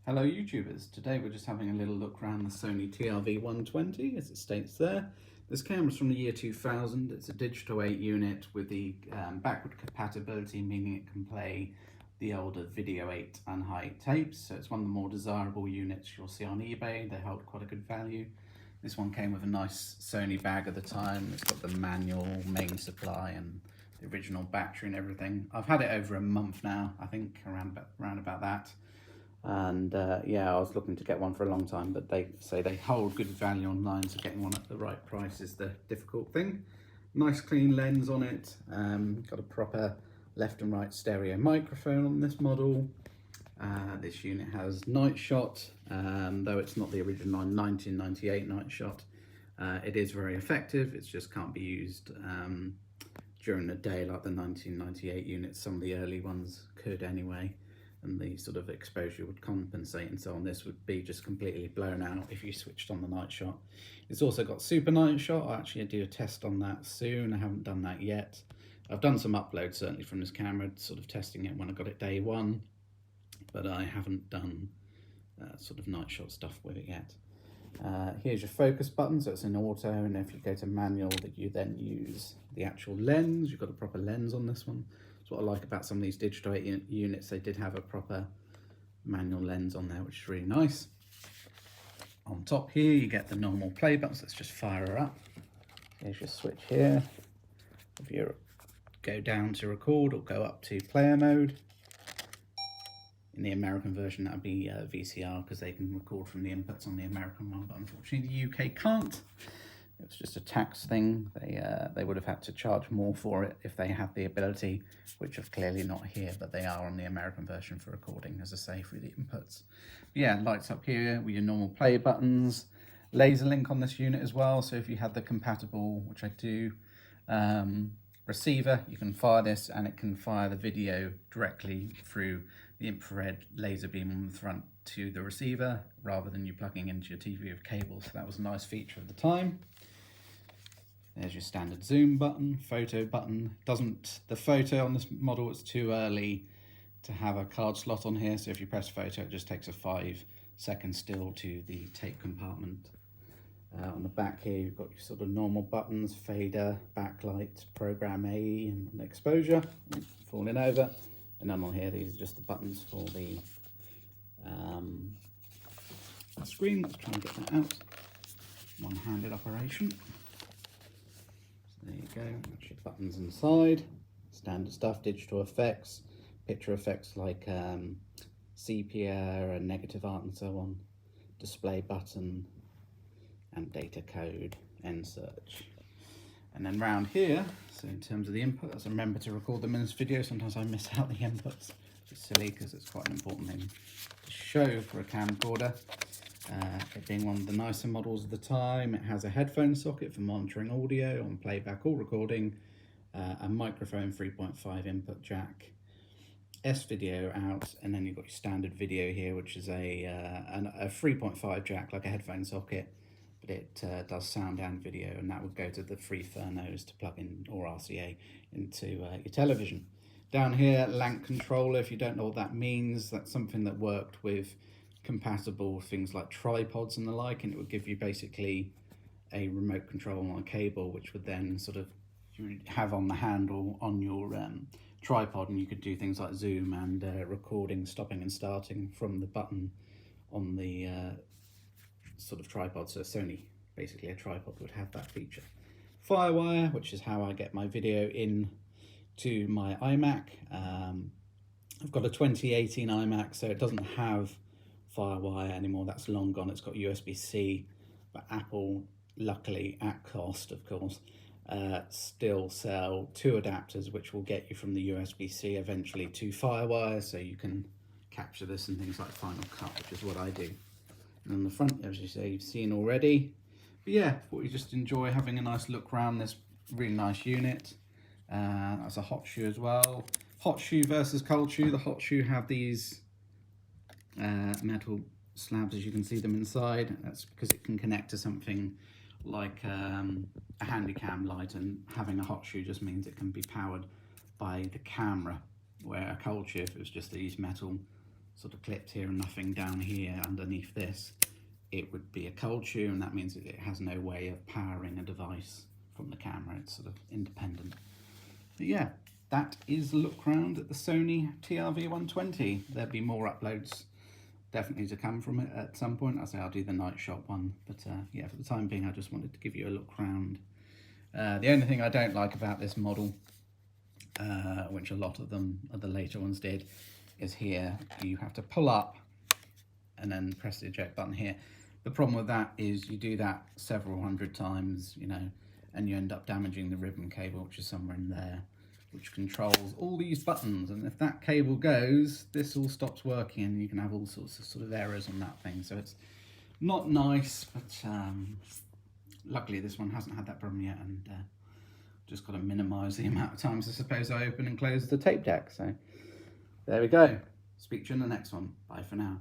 Hello YouTubers, today we're just having a little look around the Sony TRV120 as it states there. This camera's from the year 2000, it's a digital 8 unit with the backward compatibility, meaning it can play the older Video 8 and high tapes, so it's one of the more desirable units you'll see on eBay. They hold quite a good value. This one came with a nice Sony bag at the time. It's got the manual main supply and the original battery and everything. I've had it over a month now, I think around about that. And yeah, I was looking to get one for a long time, but they say they hold good value online, so getting one at the right price is the difficult thing. Nice clean lens on it, got a proper left and right stereo microphone on this model. This unit has night shot, though it's not the original 1998 night shot. It is very effective, it just can't be used during the day like the 1998 units. Some of the early ones could anyway, and the sort of exposure would compensate and so on. This would be just completely blown out if you switched on the night shot. It's also got super night shot. I'll actually do a test on that soon. I haven't done that yet. I've done some uploads certainly from this camera, sort of testing it when I got it day one, but I haven't done sort of night shot stuff with it yet. Here's your focus button, so it's in auto, and if you go to manual, that you then use the actual lens. You've got a proper lens on this one. That's what I like about some of these digital 8 units. They did have a proper manual lens on there, which is really nice. On top here, you get the normal play buttons. Let's just fire her up. Here's your switch here. If you go down to record or go up to player mode. In the American version, that would be VCR, because they can record from the inputs on the American one, but unfortunately the UK can't. It was just a tax thing. They would have had to charge more for it if they had the ability, which is clearly not here, but they are on the American version for recording, as I say, through the inputs. But yeah, lights up here with your normal play buttons. Laser link on this unit as well, so if you had the compatible, which I do, receiver, you can fire this and it can fire the video directly through the infrared laser beam on the front to the receiver, rather than you plugging into your TV with cables. So that was a nice feature of the time. There's your standard zoom button, photo button. The photo on this model, it's too early to have a card slot on here, so if you press photo, it just takes a 5-second still to the tape compartment. On the back here, you've got your sort of normal buttons, fader, backlight, program A, and exposure, falling over. And then on here, these are just the buttons for the screen. Let's try and get that out. One-handed operation. So there you go, that's your buttons inside. Standard stuff, digital effects, picture effects like sepia and negative art and so on. Display button and data code, end search. And then round here, so in terms of the inputs, I remember to record them in this video. Sometimes I miss out the inputs, which is silly because it's quite an important thing to show for a camcorder. It being one of the nicer models of the time, it has a headphone socket for monitoring audio on playback or recording, a microphone 3.5 input jack, S-video out, and then you've got your standard video here, which is a 3.5 jack, like a headphone socket, but it does sound and video, and that would go to the free Furnos to plug in, or RCA, into your television. Down here, LANC controller. If you don't know what that means, that's something that worked with compatible things like tripods and the like, and it would give you basically a remote control on a cable, which would then sort of you would have on the handle on your tripod, and you could do things like zoom and recording, stopping and starting from the button on the sort of tripod. So Sony, basically a tripod, would have that feature. Firewire, which is how I get my video in to my iMac. I've got a 2018 iMac, so it doesn't have Firewire anymore. That's long gone. It's got USB-C, but Apple, luckily at cost of course, still sell 2 adapters which will get you from the USB-C eventually to Firewire, so you can capture this in things like Final Cut, which is what I do. And on the front, as you say, you've seen already. But yeah, thought you just enjoy having a nice look around this really nice unit. That's a hot shoe as well. Hot shoe versus cold shoe. The hot shoe have these metal slabs, as you can see them inside. That's because it can connect to something like a handycam light, and having a hot shoe just means it can be powered by the camera, where a cold shoe, if it was just these metal sort of clipped here and nothing down here underneath this, it would be a cold shoe, and that means that it has no way of powering a device from the camera. It's sort of independent. But yeah, that is a look round at the Sony TRV120. There'll be more uploads definitely to come from it at some point. I'll say I'll do the night shop one, but yeah, for the time being I just wanted to give you a look round. The only thing I don't like about this model, which a lot of them, the later ones did, is here you have to pull up and then press the eject button here. The problem with that is you do that several hundred times, you know, and you end up damaging the ribbon cable, which is somewhere in there, which controls all these buttons. And if that cable goes, this all stops working, and you can have all sorts of errors on that thing. So it's not nice, but luckily this one hasn't had that problem yet, and just got to minimize the amount of times I suppose I open and close the tape deck. So there we go. Speak to you in the next one. Bye for now.